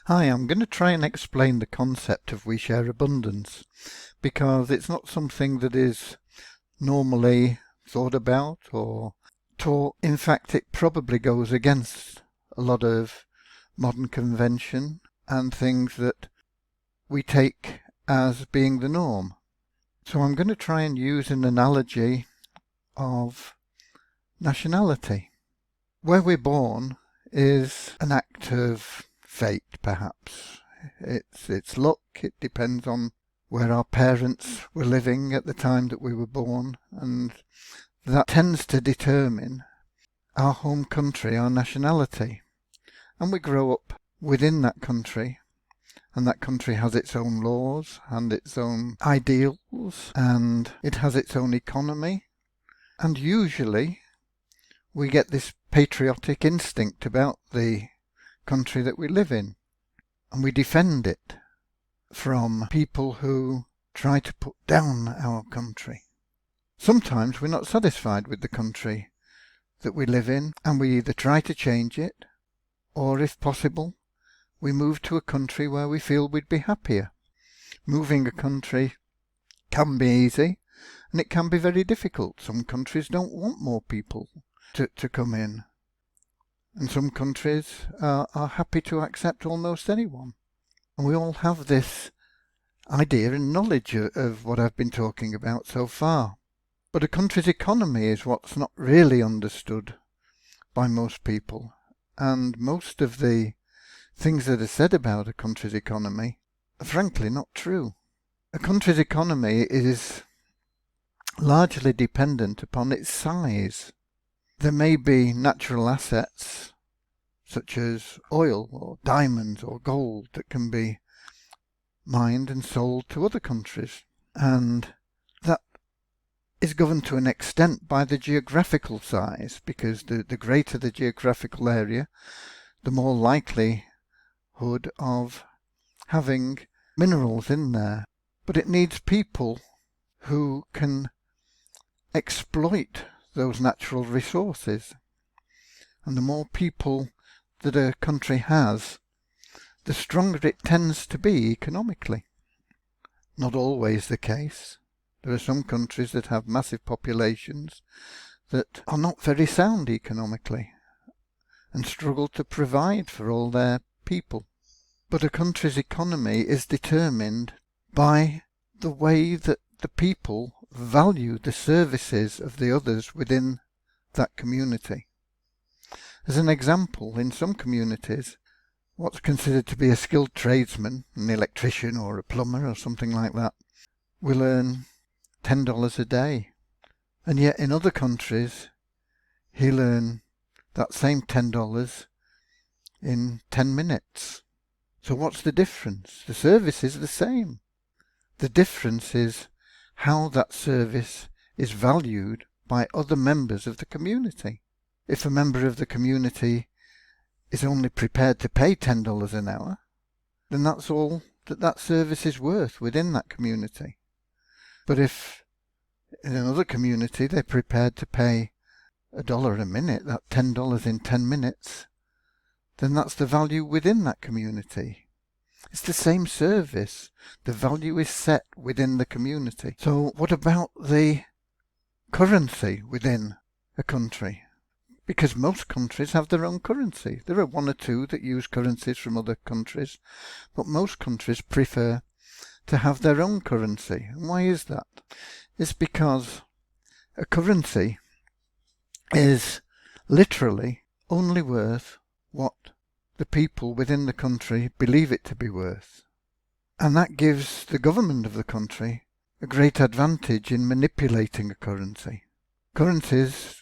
Hi, I'm going to try and explain the concept of we share abundance because it's not something that is normally thought about or taught. In fact, it probably goes against a lot of modern convention and things that we take as being the norm. So I'm going to try and use an analogy of nationality. Where we're born is an act of fate, perhaps. It's luck. It depends on where our parents were living at the time that we were born, and that tends to determine our home country, our nationality. And we grow up within that country, and that country has its own laws and its own ideals, and it has its own economy. And usually we get this patriotic instinct about the country that we live in, and we defend it from people who try to put down our country. Sometimes we're not satisfied with the country that we live in, and we either try to change it, or if possible, we move to a country where we feel we'd be happier. Moving a country can be easy, and it can be very difficult. Some countries don't want more people to come in, and some countries are happy to accept almost anyone. And we all have this idea and knowledge of what I've been talking about so far. But a country's economy is what's not really understood by most people, and most of the things that are said about a country's economy are frankly not true. A country's economy is largely dependent upon its size. There may be natural assets such as oil or diamonds or gold that can be mined and sold to other countries, and that is governed to an extent by the geographical size, because the greater the geographical area, the more likelihood of having minerals in there. But it needs people who can exploit those natural resources. And the more people that a country has, the stronger it tends to be economically. Not always the case. There are some countries that have massive populations that are not very sound economically and struggle to provide for all their people. But a country's economy is determined by the way that the people value the services of the others within that community. As an example, in some communities, what's considered to be a skilled tradesman, an electrician or a plumber or something like that, will earn $10 a day. And yet in other countries, he'll earn that same $10 in 10 minutes. So what's the difference? The service is the same. The difference is how that service is valued by other members of the community. If a member of the community is only prepared to pay $10 an hour, then that's all that service is worth within that community. But if in another community they're prepared to pay $1 a minute, that $10 in 10 minutes, then that's the value within that community. It's the same service. The value is set within the community. So what about the currency within a country? Because most countries have their own currency. There are one or two that use currencies from other countries, but most countries prefer to have their own currency. And why is that? It's because a currency is literally only worth what the people within the country believe it to be worth. And that gives the government of the country a great advantage in manipulating a currency. Currencies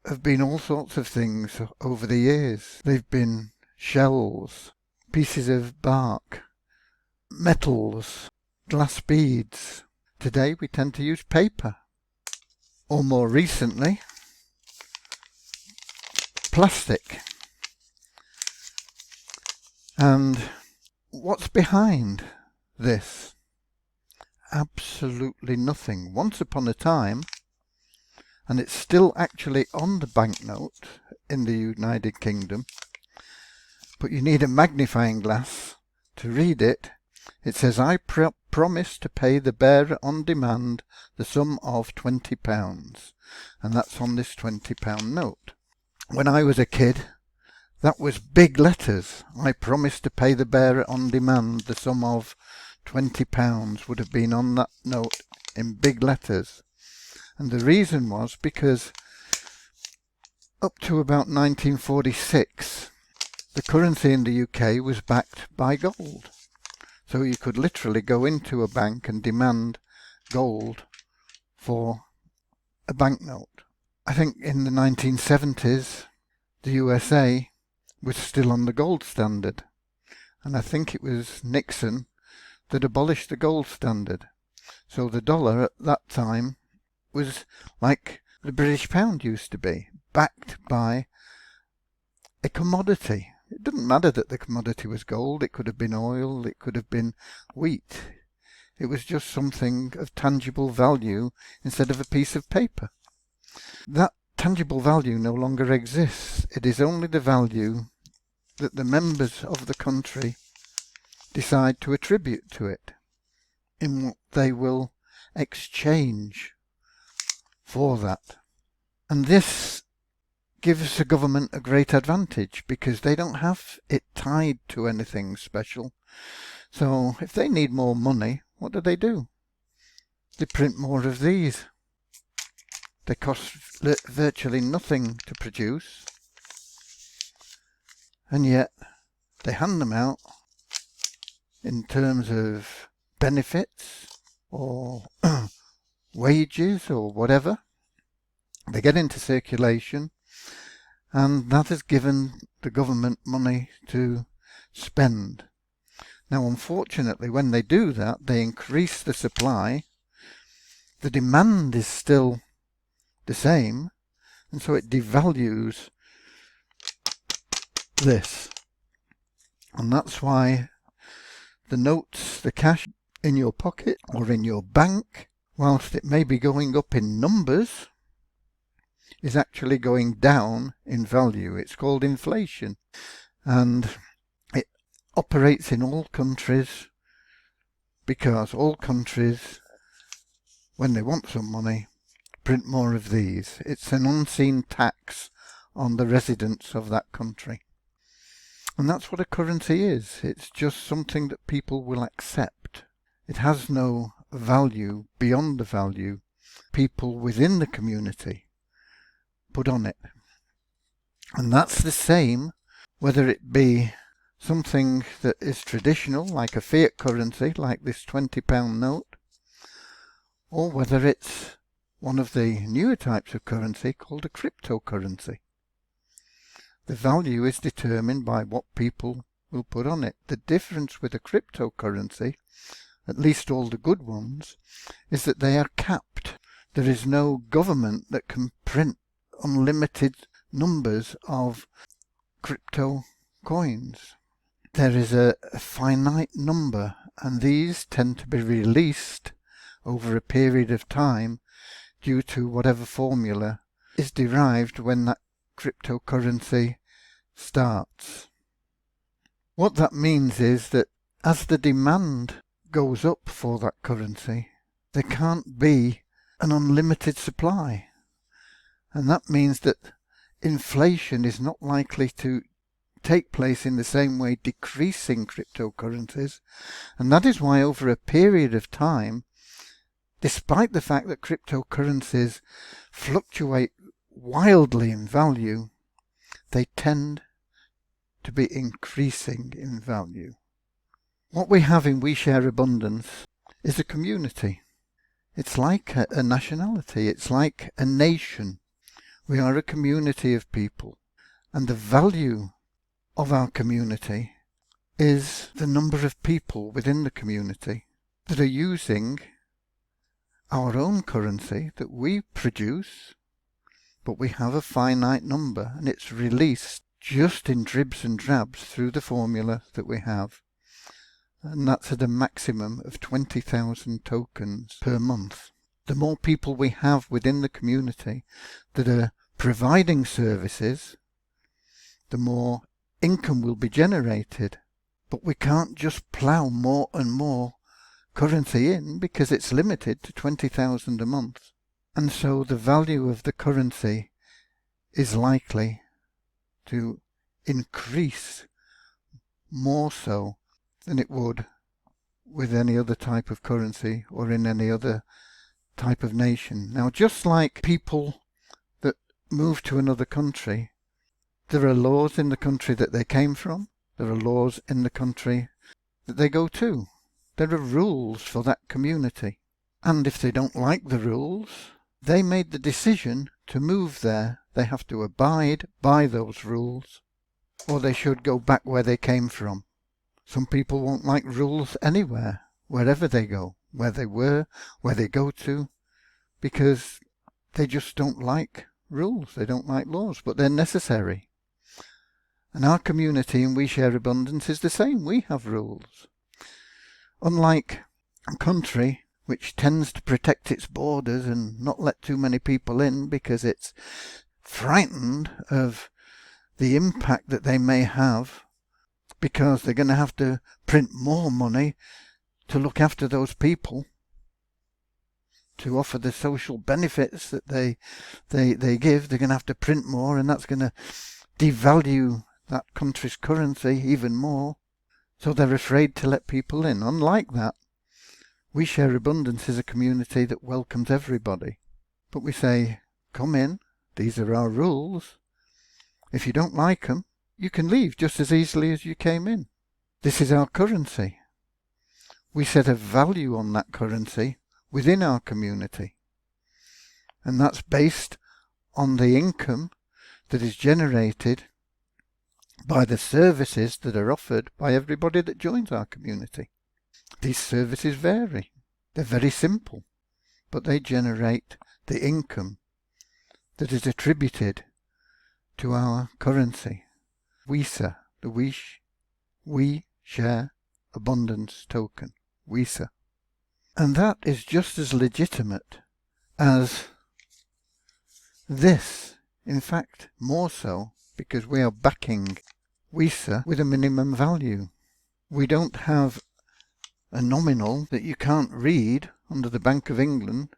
have been all sorts of things over the years. They've been shells, pieces of bark, metals, glass beads. Today we tend to use paper. Or more recently, plastic. And what's behind this? Absolutely nothing. Once upon a time, and it's still actually on the banknote in the United Kingdom, but you need a magnifying glass to read it. It says, I promise to pay the bearer on demand the sum of £20. And that's on this £20 note. When I was a kid, that was big letters. I promise to pay the bearer on demand the sum of £20 would have been on that note in big letters. And the reason was because up to about 1946, the currency in the UK was backed by gold. So you could literally go into a bank and demand gold for a banknote. I think in the 1970s, the USA was still on the gold standard. And I think it was Nixon that abolished the gold standard. So the dollar at that time was like the British pound used to be, backed by a commodity. It didn't matter that the commodity was gold. It could have been oil. It could have been wheat. It was just something of tangible value instead of a piece of paper. That tangible value no longer exists. It is only the value that the members of the country decide to attribute to it in what they will exchange for that. And this gives the government a great advantage because they don't have it tied to anything special. So if they need more money, what do? They print more of these. They cost virtually nothing to produce, and yet they hand them out in terms of benefits or wages or whatever. They get into circulation, and that has given the government money to spend. Now, unfortunately, when they do that, they increase the supply. The demand is still the same, and so it devalues this. And that's why the notes, the cash in your pocket or in your bank, whilst it may be going up in numbers, is actually going down in value. It's called inflation, and it operates in all countries because all countries, when they want some money, print more of these. It's an unseen tax on the residents of that country. And that's what a currency is. It's just something that people will accept. It has no value beyond the value people within the community put on it. And that's the same whether it be something that is traditional, like a fiat currency, like this £20 note, or whether it's one of the newer types of currency called a cryptocurrency. The value is determined by what people will put on it. The difference with a cryptocurrency, at least all the good ones, is that they are capped. There is no government that can print unlimited numbers of crypto coins. There is a finite number, and these tend to be released over a period of time due to whatever formula is derived when that cryptocurrency starts. What that means is that as the demand goes up for that currency, there can't be an unlimited supply. And that means that inflation is not likely to take place in the same way decreasing cryptocurrencies. And that is why over a period of time, despite the fact that cryptocurrencies fluctuate wildly in value, they tend to be increasing in value. What we have in We Share Abundance is a community. It's like a nationality. It's like a nation. We are a community of people. And the value of our community is the number of people within the community that are using our own currency that we produce, but we have a finite number, and it's released just in dribs and drabs through the formula that we have. And that's at a maximum of 20,000 tokens per month. The more people we have within the community that are providing services, the more income will be generated. But we can't just plough more and more currency in because it's limited to 20,000 a month. And so the value of the currency is likely to increase more so than it would with any other type of currency or in any other type of nation. Now, just like people that move to another country, there are laws in the country that they came from, there are laws in the country that they go to. There are rules for that community. And if they don't like the rules, they made the decision to move there. They have to abide by those rules, or they should go back where they came from. Some people won't like rules anywhere, wherever they go, where they were, where they go to, because they just don't like rules. They don't like laws, but they're necessary. And our community in We Share Abundance is the same. We have rules. Unlike a country which tends to protect its borders and not let too many people in because it's frightened of the impact that they may have, because they're going to have to print more money to look after those people, to offer the social benefits that they give. They're going to have to print more, and that's going to devalue that country's currency even more. So they're afraid to let people in. Unlike that, We Share Abundance is a community that welcomes everybody. But we say, come in, these are our rules. If you don't like them, you can leave just as easily as you came in. This is our currency. We set a value on that currency within our community. And that's based on the income that is generated by the services that are offered by everybody that joins our community. These services vary. They're very simple, but they generate the income that is attributed to our currency. WISA, the We Share Abundance token, WISA. And that is just as legitimate as this. In fact, more so, because we are backing WISA with a minimum value. We don't have a nominal that you can't read under the Bank of England.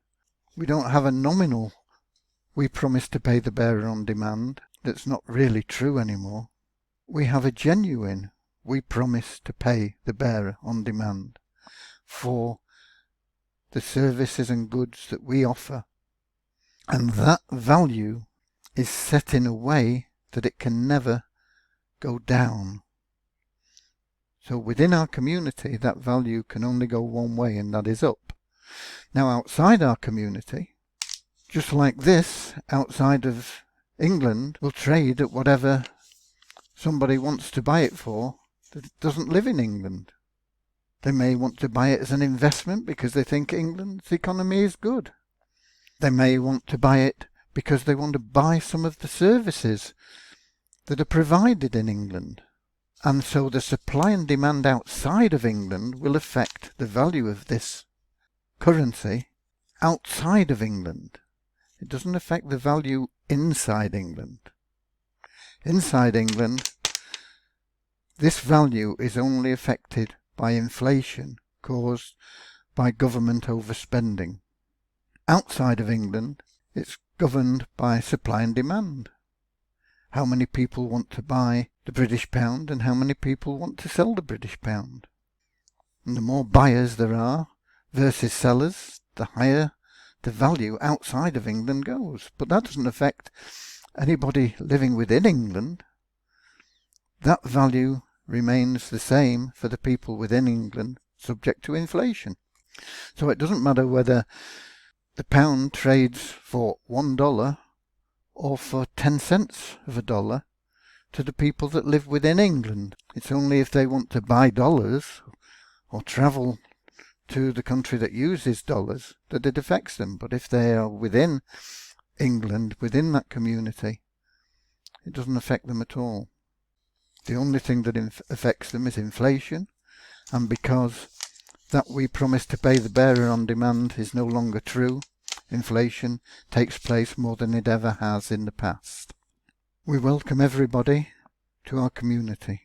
We don't have a nominal we promise to pay the bearer on demand that's not really true anymore. We have a genuine we promise to pay the bearer on demand for the services and goods that we offer. And that value is set in a way that it can never go down. So within our community, that value can only go one way, and that is up. Now outside our community, just like this, outside of England, will trade at whatever somebody wants to buy it for that doesn't live in England. They may want to buy it as an investment because they think England's economy is good. They may want to buy it because they want to buy some of the services that are provided in England. And so the supply and demand outside of England will affect the value of this currency outside of England. It doesn't affect the value inside England. Inside England, this value is only affected by inflation caused by government overspending. Outside of England, it's governed by supply and demand. How many people want to buy the British pound and how many people want to sell the British pound. And the more buyers there are versus sellers, the higher the value outside of England goes. But that doesn't affect anybody living within England. That value remains the same for the people within England, subject to inflation. So it doesn't matter whether the pound trades for $1 or for 10 cents of a dollar to the people that live within England. It's only if they want to buy dollars or travel to the country that uses dollars that it affects them. But if they are within England, within that community, it doesn't affect them at all. The only thing that affects them is inflation, and because that we promise to pay the bearer on demand is no longer true, inflation takes place more than it ever has in the past. We welcome everybody to our community.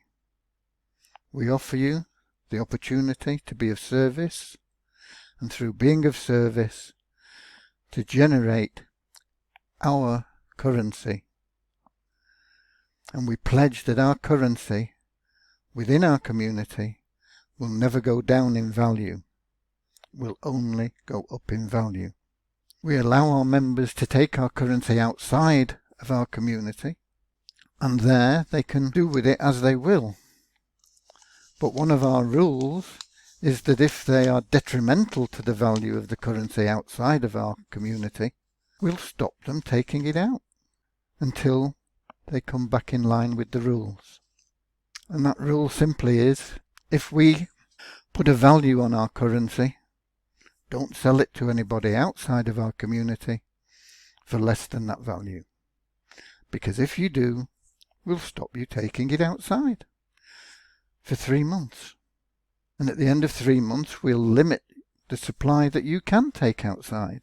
We offer you the opportunity to be of service, and through being of service, to generate our currency. And we pledge that our currency within our community will never go down in value, will only go up in value. We allow our members to take our currency outside of our community, and there they can do with it as they will. But one of our rules is that if they are detrimental to the value of the currency outside of our community, we'll stop them taking it out until they come back in line with the rules. And that rule simply is, if we put a value on our currency, don't sell it to anybody outside of our community for less than that value. Because if you do, we'll stop you taking it outside for 3 months. And at the end of 3 months, we'll limit the supply that you can take outside.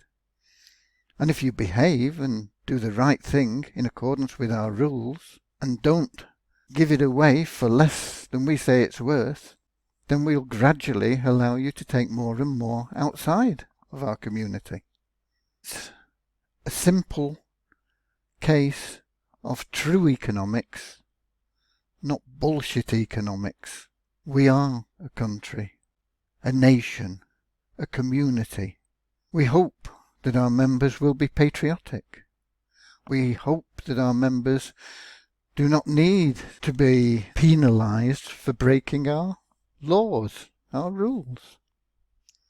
And if you behave and do the right thing in accordance with our rules, and don't give it away for less than we say it's worth, then we'll gradually allow you to take more and more outside of our community. It's a simple case of true economics, not bullshit economics. We are a country, a nation, a community. We hope that our members will be patriotic. We hope that our members do not need to be penalised for breaking our laws, our rules.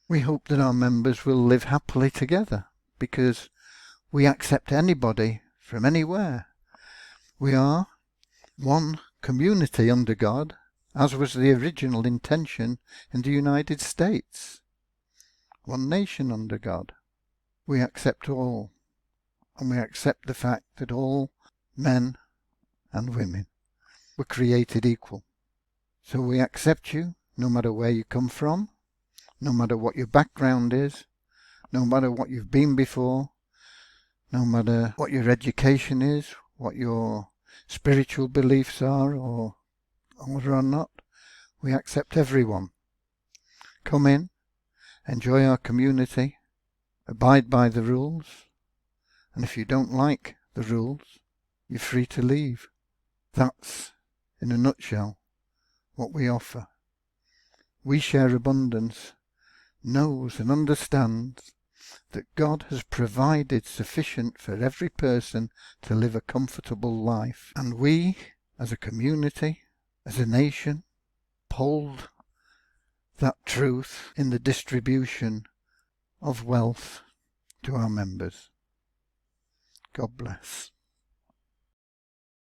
We hope that our members will live happily together, because we accept anybody from anywhere. We are one community under God, as was the original intention in the United States. One nation under God. We accept all, and we accept the fact that all men and women were created equal. So we accept you no matter where you come from, no matter what your background is, no matter what you've been before, no matter what your education is, what your spiritual beliefs are or not. We accept everyone. Come in, enjoy our community, abide by the rules, and if you don't like the rules, you're free to leave. That's, in a nutshell, what we offer. We Share Abundance knows and understands that God has provided sufficient for every person to live a comfortable life. And we, as a community, as a nation, uphold that truth in the distribution of wealth to our members. God bless.